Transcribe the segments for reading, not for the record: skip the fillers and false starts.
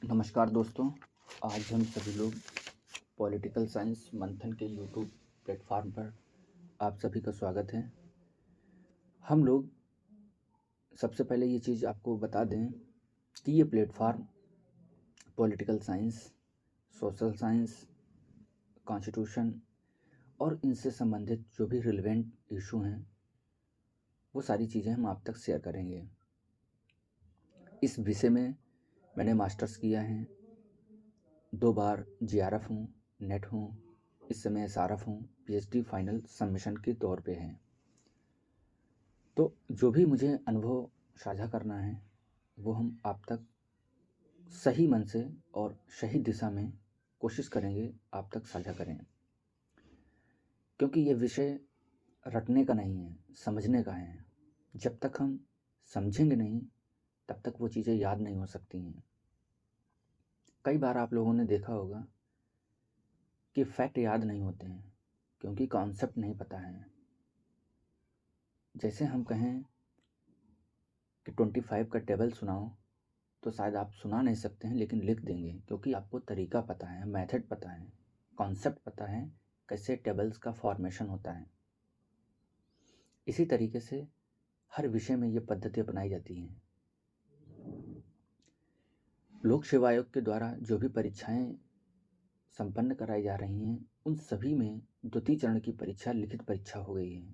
नमस्कार दोस्तों। आज हम सभी लोग पॉलिटिकल साइंस मंथन के यूट्यूब प्लेटफॉर्म पर आप सभी का स्वागत है। हम लोग सबसे पहले ये चीज़ आपको बता दें कि ये platform political science, social science, constitution और इनसे संबंधित जो भी रिलेवेंट इशू हैं वो सारी चीज़ें हम आप तक शेयर करेंगे। इस विषय में मैंने मास्टर्स किया है, 2 बार जीआरएफ हूँ, नेट हूँ, इस समय एसआरएफ हूँ, पीएचडी फाइनल सबमिशन के दौर पे हैं। तो जो भी मुझे अनुभव साझा करना है वो हम आप तक सही मन से और सही दिशा में कोशिश करेंगे आप तक साझा करें, क्योंकि ये विषय रटने का नहीं है, समझने का है। जब तक हम समझेंगे नहीं तब तक वो चीज़ें याद नहीं हो सकती हैं। कई बार आप लोगों ने देखा होगा कि फैक्ट याद नहीं होते हैं क्योंकि कॉन्सेप्ट नहीं पता है। जैसे हम कहें कि 25 का टेबल सुनाओ तो शायद आप सुना नहीं सकते हैं, लेकिन लिख देंगे क्योंकि आपको तरीका पता है, मेथड पता है, कॉन्सेप्ट पता है, कैसे टेबल्स का फॉर्मेशन होता है। इसी तरीके से हर विषय में ये पद्धति अपनाई जाती हैं। लोक सेवा आयोग के द्वारा जो भी परीक्षाएं संपन्न कराई जा रही हैं उन सभी में द्वितीय चरण की परीक्षा लिखित परीक्षा हो गई है।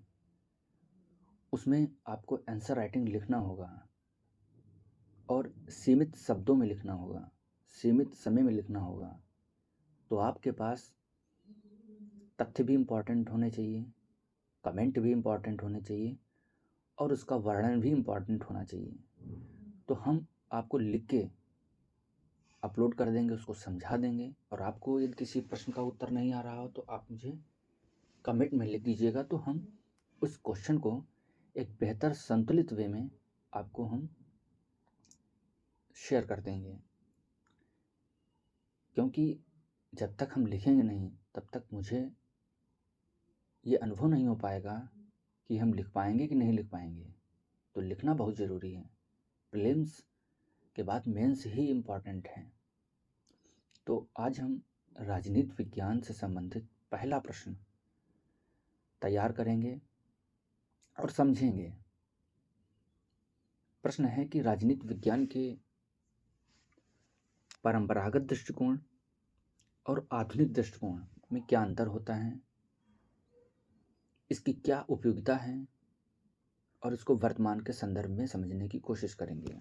उसमें आपको आंसर राइटिंग लिखना होगा और सीमित शब्दों में लिखना होगा, सीमित समय में लिखना होगा। तो आपके पास तथ्य भी इम्पॉर्टेंट होने चाहिए, कमेंट भी इम्पॉर्टेंट होने चाहिए और उसका वर्णन भी इम्पॉर्टेंट होना चाहिए। तो हम आपको लिख के अपलोड कर देंगे, उसको समझा देंगे। और आपको यदि किसी प्रश्न का उत्तर नहीं आ रहा हो तो आप मुझे कमेंट में लिख दीजिएगा, तो हम उस क्वेश्चन को एक बेहतर संतुलित वे में आपको हम शेयर कर देंगे। क्योंकि जब तक हम लिखेंगे नहीं तब तक मुझे ये अनुभव नहीं हो पाएगा कि हम लिख पाएंगे कि नहीं लिख पाएंगे। तो लिखना बहुत ज़रूरी है। प्रीलिम्स के बाद मेंस ही इम्पॉर्टेंट है। तो आज हम राजनीति विज्ञान से संबंधित पहला प्रश्न तैयार करेंगे और समझेंगे। प्रश्न है कि राजनीति विज्ञान के परंपरागत दृष्टिकोण और आधुनिक दृष्टिकोण में क्या अंतर होता है, इसकी क्या उपयोगिता है और इसको वर्तमान के संदर्भ में समझने की कोशिश करेंगे।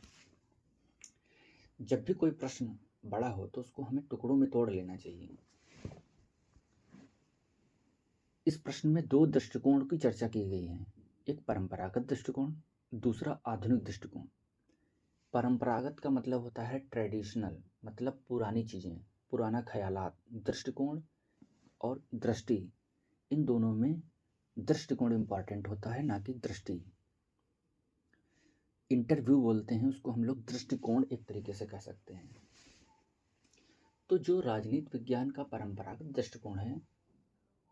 जब भी कोई प्रश्न बड़ा हो तो उसको हमें टुकड़ों में तोड़ लेना चाहिए। इस प्रश्न में 2 दृष्टिकोण की चर्चा की गई है, एक परंपरागत दृष्टिकोण, दूसरा आधुनिक दृष्टिकोण। परंपरागत का मतलब होता है ट्रेडिशनल, मतलब पुरानी चीज़ें, पुराना ख्यालात। दृष्टिकोण और दृष्टि, इन दोनों में दृष्टिकोण इम्पॉर्टेंट होता है, ना कि दृष्टि। इंटरव्यू बोलते हैं उसको हम लोग, दृष्टिकोण एक तरीके से कह सकते हैं। तो जो राजनीति विज्ञान का परंपरागत दृष्टिकोण है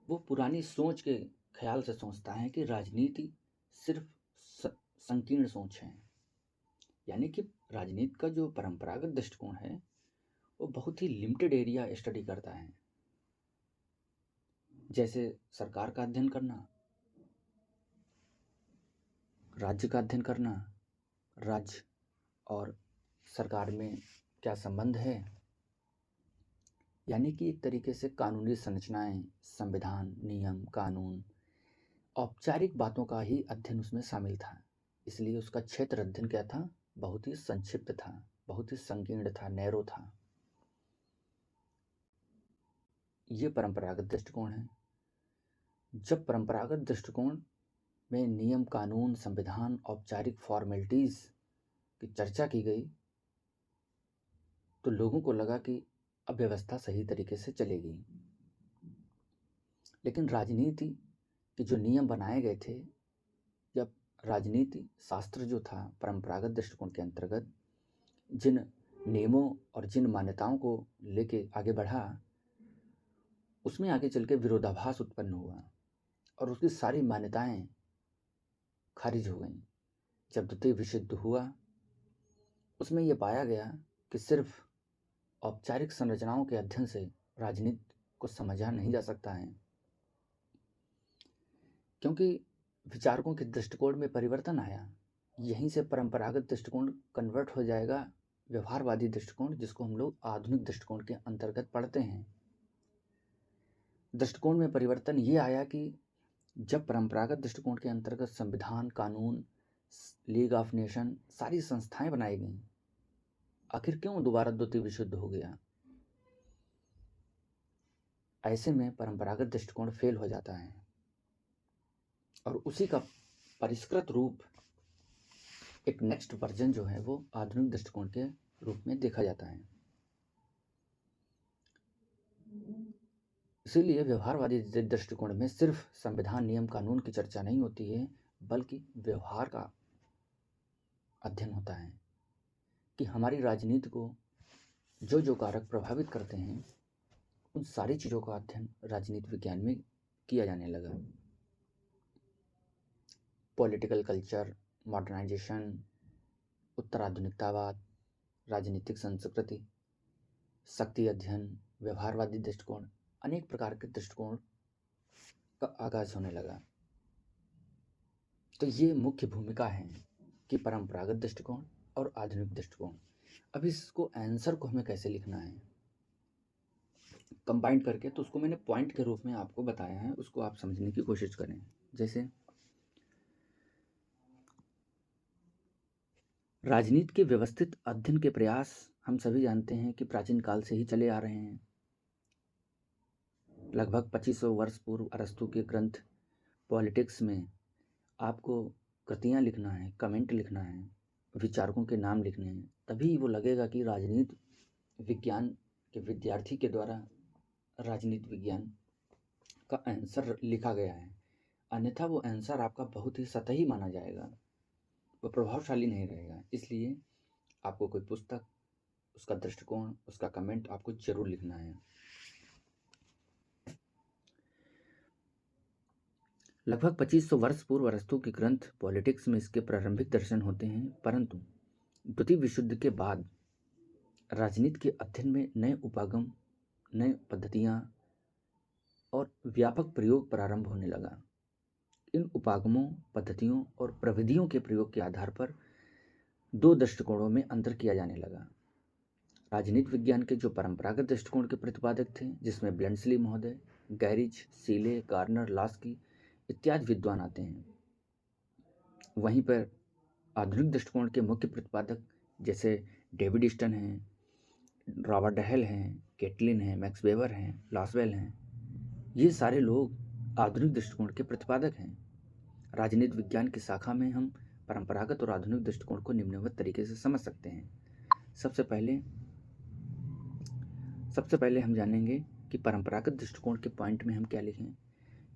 वो पुरानी सोच के ख्याल से सोचता है कि राजनीति सिर्फ संकीर्ण सोच है। यानी कि राजनीति का जो परंपरागत दृष्टिकोण है वो बहुत ही लिमिटेड एरिया स्टडी करता है, जैसे सरकार का अध्ययन करना, राज्य का अध्ययन करना, राज्य और सरकार में क्या संबंध है। यानी कि एक तरीके से कानूनी संरचनाएं, संविधान, नियम, कानून, औपचारिक बातों का ही अध्ययन उसमें शामिल था। इसलिए उसका क्षेत्र अध्ययन क्या था, बहुत ही संक्षिप्त था, बहुत ही संकीर्ण था, नैरो था। ये परंपरागत दृष्टिकोण है। जब परंपरागत दृष्टिकोण में नियम, कानून, संविधान, औपचारिक फॉर्मेलिटीज की चर्चा की गई तो लोगों को लगा कि अब व्यवस्था सही तरीके से चलेगी। लेकिन राजनीति के जो नियम बनाए गए थे, जब राजनीति शास्त्र जो था परंपरागत दृष्टिकोण के अंतर्गत जिन नियमों और जिन मान्यताओं को लेके आगे बढ़ा, उसमें आगे चल के विरोधाभास उत्पन्न हुआ और उसकी सारी मान्यताएं खारिज हो गईं। जब द्वितीय विश्व युद्ध हुआ उसमें यह पाया गया कि सिर्फ औपचारिक संरचनाओं के अध्ययन से राजनीति को समझा नहीं जा सकता है, क्योंकि विचारकों के दृष्टिकोण में परिवर्तन आया। यहीं से परंपरागत दृष्टिकोण कन्वर्ट हो जाएगा व्यवहारवादी दृष्टिकोण, जिसको हम लोग आधुनिक दृष्टिकोण के अंतर्गत पढ़ते हैं। दृष्टिकोण में परिवर्तन ये आया कि जब परंपरागत दृष्टिकोण के अंतर्गत संविधान, कानून, लीग ऑफ नेशन, सारी संस्थाएं बनाई गई, आखिर क्यों दोबारा द्वितीय विश्व युद्ध हो गया? ऐसे में परंपरागत दृष्टिकोण फेल हो जाता है और उसी का परिष्कृत रूप, एक नेक्स्ट वर्जन जो है वो आधुनिक दृष्टिकोण के रूप में देखा जाता है। इसीलिए व्यवहारवादी दृष्टिकोण में सिर्फ संविधान, नियम, कानून की चर्चा नहीं होती है, बल्कि व्यवहार का अध्ययन होता है कि हमारी राजनीति को जो जो कारक प्रभावित करते हैं, उन सारी चीज़ों का अध्ययन राजनीति विज्ञान में किया जाने लगा। पॉलिटिकल कल्चर, मॉडर्नाइजेशन, उत्तराधुनिकतावाद, राजनीतिक संस्कृति, शक्ति अध्ययन, व्यवहारवादी दृष्टिकोण, अनेक प्रकार के दृष्टिकोण का आगाज होने लगा। तो ये मुख्य भूमिका है कि परंपरागत दृष्टिकोण और आधुनिक दृष्टिकोण। अब इसको आंसर को हमें कैसे लिखना है कंबाइन करके, तो उसको मैंने पॉइंट के रूप में आपको बताया है, उसको आप समझने की कोशिश करें। जैसे राजनीति के व्यवस्थित अध्ययन के प्रयास हम सभी जानते हैं कि प्राचीन काल से ही चले आ रहे हैं। लगभग 2500 वर्ष पूर्व अरस्तु के ग्रंथ पॉलिटिक्स में आपको कृतियाँ लिखना है, कमेंट लिखना है, विचारकों के नाम लिखने हैं, तभी वो लगेगा कि राजनीति विज्ञान के विद्यार्थी के द्वारा राजनीति विज्ञान का आंसर लिखा गया है। अन्यथा वो आंसर आपका बहुत ही सतही माना जाएगा, वो प्रभावशाली नहीं रहेगा। इसलिए आपको कोई पुस्तक, उसका दृष्टिकोण, उसका कमेंट आपको जरूर लिखना है। लगभग 2500 वर्ष पूर्व अरस्तु के ग्रंथ पॉलिटिक्स में इसके प्रारंभिक दर्शन होते हैं, परंतु द्वितीय विश्व युद्ध के बाद राजनीति के अध्ययन में नए उपागम, नए पद्धतियाँ और व्यापक प्रयोग प्रारंभ होने लगा। इन उपागमों, पद्धतियों और प्रविधियों के प्रयोग के आधार पर दो दृष्टिकोणों में अंतर किया जाने लगा। राजनीति विज्ञान के जो परंपरागत दृष्टिकोण के प्रतिपादक थे, जिसमें ब्लेंसली महोदय, गैरिच, सीले, गार्नर, लास्की इत्यादि विद्वान आते हैं, वहीं पर आधुनिक दृष्टिकोण के मुख्य प्रतिपादक जैसे डेविड ईस्टन हैं, रॉबर्ट डहेल हैं, केटलिन हैं, मैक्स वेबर हैं, लासवेल हैं, ये सारे लोग आधुनिक दृष्टिकोण के प्रतिपादक हैं। राजनीति विज्ञान की शाखा में हम परंपरागत और आधुनिक दृष्टिकोण को निम्नवत तरीके से समझ सकते हैं। सबसे पहले हम जानेंगे कि परंपरागत दृष्टिकोण के पॉइंट में हम क्या लिखें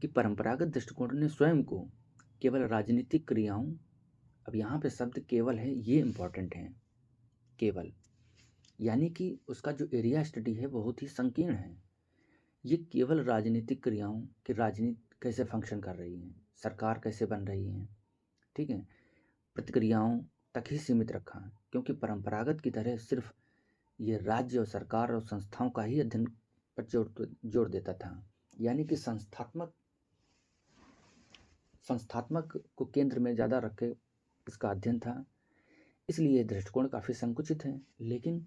कि परंपरागत दृष्टिकोण ने स्वयं को केवल राजनीतिक क्रियाओं, अब यहाँ पे शब्द केवल है, ये इम्पॉर्टेंट है, केवल, यानी कि उसका जो एरिया स्टडी है बहुत ही संकीर्ण है। ये केवल राजनीतिक क्रियाओं कि राजनीति कैसे फंक्शन कर रही है, सरकार कैसे बन रही है, ठीक है, प्रतिक्रियाओं तक ही सीमित रखा, क्योंकि परंपरागत की तरह सिर्फ ये राज्य और सरकार और संस्थाओं का ही अध्ययन पर जोर देता था, यानी कि संस्थात्मक को केंद्र में ज़्यादा रख के इसका अध्ययन था। इसलिए दृष्टिकोण काफ़ी संकुचित है। लेकिन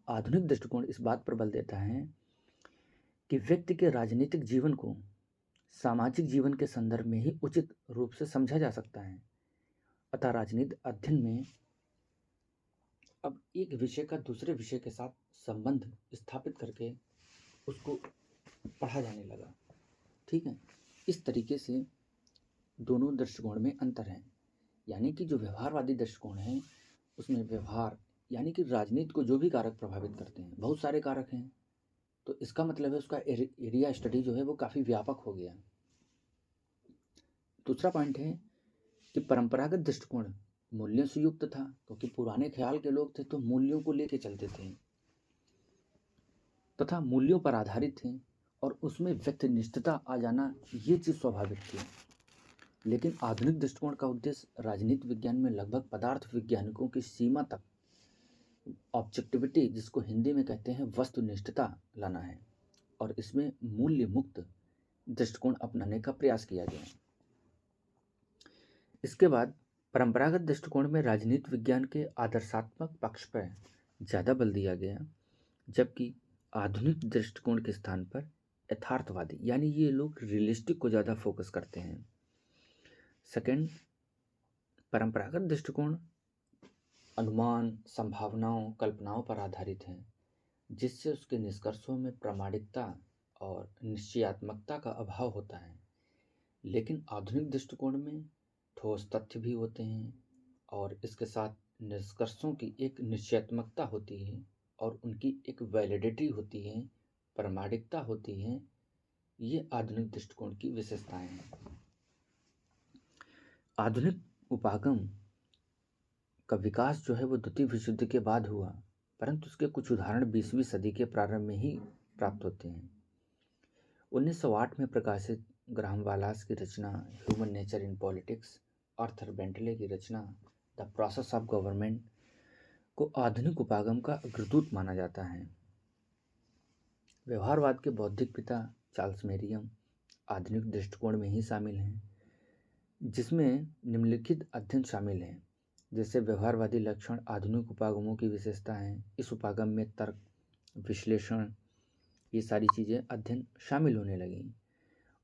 आधुनिक दृष्टिकोण इस बात पर बल देता है कि व्यक्ति के राजनीतिक जीवन को सामाजिक जीवन के संदर्भ में ही उचित रूप से समझा जा सकता है। अतः राजनीति अध्ययन में अब एक विषय का दूसरे विषय के साथ संबंध स्थापित करके उसको पढ़ा जाने लगा, ठीक है। इस तरीके से दोनों दृष्टिकोण में अंतर है, यानी कि जो व्यवहारवादी दृष्टिकोण है उसमें व्यवहार यानी कि राजनीति को जो भी कारक प्रभावित करते हैं, बहुत सारे कारक हैं, तो इसका मतलब है उसका एरिया स्टडी जो है वो काफ़ी व्यापक हो गया। दूसरा पॉइंट है कि परंपरागत दृष्टिकोण मूल्यों से युक्त था, क्योंकि पुराने ख्याल के लोग थे तो मूल्यों को लेके चलते थे तथा मूल्यों पर आधारित थे और उसमें व्यक्तिनिष्ठता आ जाना ये चीज़ स्वाभाविक थी। लेकिन आधुनिक दृष्टिकोण का उद्देश्य राजनीति विज्ञान में लगभग पदार्थ वैज्ञानिकों की सीमा तक ऑब्जेक्टिविटी, जिसको हिंदी में कहते हैं वस्तुनिष्ठता, लाना है और इसमें मूल्य मुक्त दृष्टिकोण अपनाने का प्रयास किया गया। इसके बाद परंपरागत दृष्टिकोण में राजनीति विज्ञान के आदर्शात्मक पक्ष पर ज़्यादा बल दिया गया, जबकि आधुनिक दृष्टिकोण के स्थान पर यथार्थवादी, यानी ये लोग रियलिस्टिक को ज़्यादा फोकस करते हैं। सेकंड, परंपरागत दृष्टिकोण अनुमान, संभावनाओं, कल्पनाओं पर आधारित है, जिससे उसके निष्कर्षों में प्रामाणिकता और निश्चयात्मकता का अभाव होता है। लेकिन आधुनिक दृष्टिकोण में ठोस तथ्य भी होते हैं और इसके साथ निष्कर्षों की एक निश्चयात्मकता होती है और उनकी एक वैलिडिटी होती है, प्रामाणिकता होती है। ये आधुनिक दृष्टिकोण की विशेषताएं हैं। आधुनिक उपागम का विकास जो है वो द्वितीय विश्व युद्ध के बाद हुआ, परंतु उसके कुछ उदाहरण 20वीं सदी के प्रारंभ में ही प्राप्त होते हैं। 1908 में प्रकाशित ग्राहम वालास की रचना human nature in politics, Arthur Bentley की रचना द प्रोसेस ऑफ गवर्नमेंट को आधुनिक उपागम का अग्रदूत माना जाता है। व्यवहारवाद के बौद्धिक पिता चार्ल्स मेरियम आधुनिक दृष्टिकोण में ही शामिल हैं, जिसमें निम्नलिखित अध्ययन शामिल हैं। जैसे व्यवहारवादी लक्षण आधुनिक उपागमों की विशेषता हैं। इस उपागम में तर्क, विश्लेषण, ये सारी चीज़ें अध्ययन शामिल होने लगी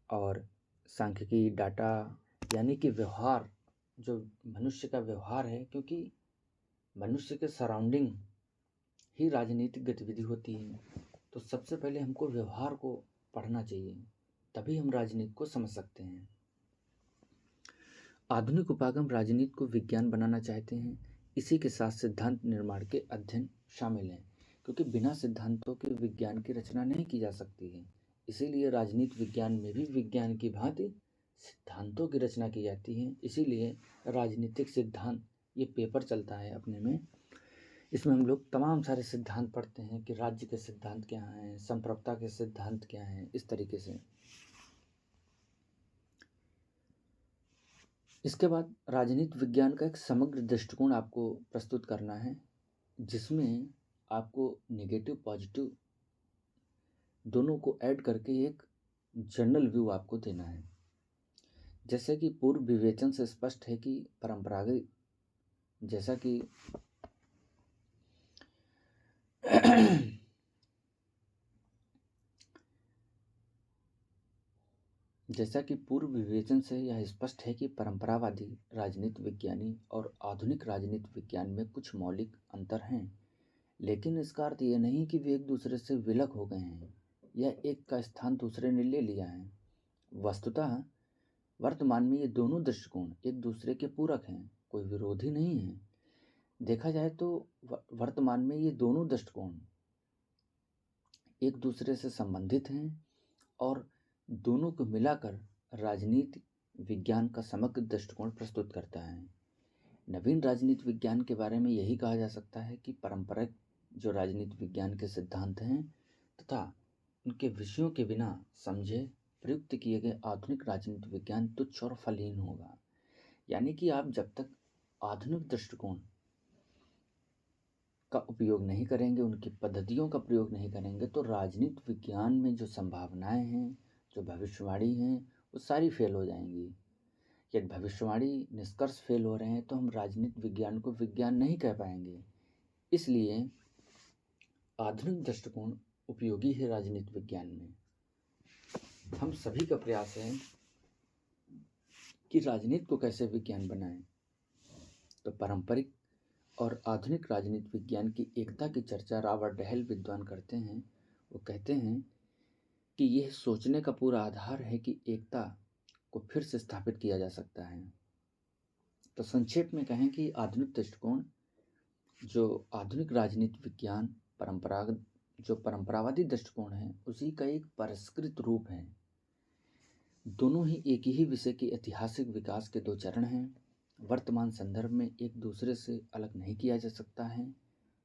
और सांख्यिकी, डाटा, यानी कि व्यवहार, जो मनुष्य का व्यवहार है, क्योंकि मनुष्य के सराउंडिंग ही राजनीतिक गतिविधि होती है, तो सबसे पहले हमको व्यवहार को पढ़ना चाहिए, तभी हम राजनीति को समझ सकते हैं। आधुनिक उपागम राजनीति को विज्ञान बनाना चाहते हैं। इसी के साथ सिद्धांत निर्माण के अध्ययन शामिल हैं, क्योंकि बिना सिद्धांतों के विज्ञान की रचना नहीं की जा सकती है। इसीलिए राजनीति विज्ञान में भी विज्ञान की भांति सिद्धांतों की रचना की जाती है। इसीलिए राजनीतिक सिद्धांत ये पेपर चलता है अपने में, इसमें हम लोग तमाम सारे सिद्धांत पढ़ते हैं कि राज्य के सिद्धांत क्या हैं, संप्रभुता के सिद्धांत क्या हैं, इस तरीके से। इसके बाद राजनीति विज्ञान का एक समग्र दृष्टिकोण आपको प्रस्तुत करना है, जिसमें आपको नेगेटिव पॉजिटिव दोनों को ऐड करके एक जनरल व्यू आपको देना है। जैसे कि पूर्व विवेचन से स्पष्ट है कि परंपरागत, जैसा कि पूर्व विवेचन से यह स्पष्ट है कि परंपरावादी राजनीति विज्ञानी और आधुनिक राजनीति विज्ञान में कुछ मौलिक अंतर हैं, लेकिन इसका अर्थ यह नहीं कि वे एक दूसरे से विलग हो गए हैं या एक का स्थान दूसरे ने ले लिया है। वस्तुतः वर्तमान में ये दोनों दृष्टिकोण एक दूसरे के पूरक हैं, कोई विरोधी नहीं है। देखा जाए तो वर्तमान में ये दोनों दृष्टिकोण एक दूसरे से संबंधित हैं और दोनों को मिलाकर राजनीति विज्ञान का समग्र दृष्टिकोण प्रस्तुत करता है। नवीन राजनीति विज्ञान के बारे में यही कहा जा सकता है कि पारंपरिक जो राजनीति विज्ञान के सिद्धांत हैं तथा उनके विषयों के बिना समझे प्रयुक्त किए गए आधुनिक राजनीति विज्ञान तुच्छ और फलहीन होगा। यानी कि आप जब तक आधुनिक दृष्टिकोण का उपयोग नहीं करेंगे, उनकी पद्धतियों का प्रयोग नहीं करेंगे, तो राजनीति विज्ञान में जो संभावनाएं हैं, जो भविष्यवाणी हैं, वो सारी फेल हो जाएंगी। यदि भविष्यवाणी निष्कर्ष फेल हो रहे हैं तो हम राजनीति विज्ञान को विज्ञान नहीं कह पाएंगे। इसलिए आधुनिक दृष्टिकोण उपयोगी है राजनीति विज्ञान में। हम सभी का प्रयास है कि राजनीति को कैसे विज्ञान बनाएं। तो पारंपरिक और आधुनिक राजनीति विज्ञान की एकता की चर्चा रॉबर्ट डहेल विद्वान करते हैं। वो कहते हैं कि यह सोचने का पूरा आधार है कि एकता को फिर से स्थापित किया जा सकता है। तो संक्षेप में कहें कि आधुनिक दृष्टिकोण, जो आधुनिक राजनीति विज्ञान परंपरागत जो परंपरावादी दृष्टिकोण है, उसी का एक परिष्कृत रूप है। दोनों ही एक ही विषय के ऐतिहासिक विकास के दो चरण हैं। वर्तमान संदर्भ में एक दूसरे से अलग नहीं किया जा सकता है।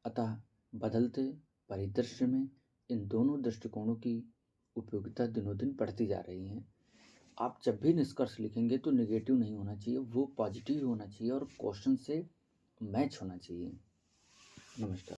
अतः बदलते परिदृश्य में इन दोनों दृष्टिकोणों की उपयोगिता दिनों दिन बढ़ती जा रही है। आप जब भी निष्कर्ष लिखेंगे तो नेगेटिव नहीं होना चाहिए, वो पॉजिटिव होना चाहिए और क्वेश्चन से मैच होना चाहिए। नमस्कार।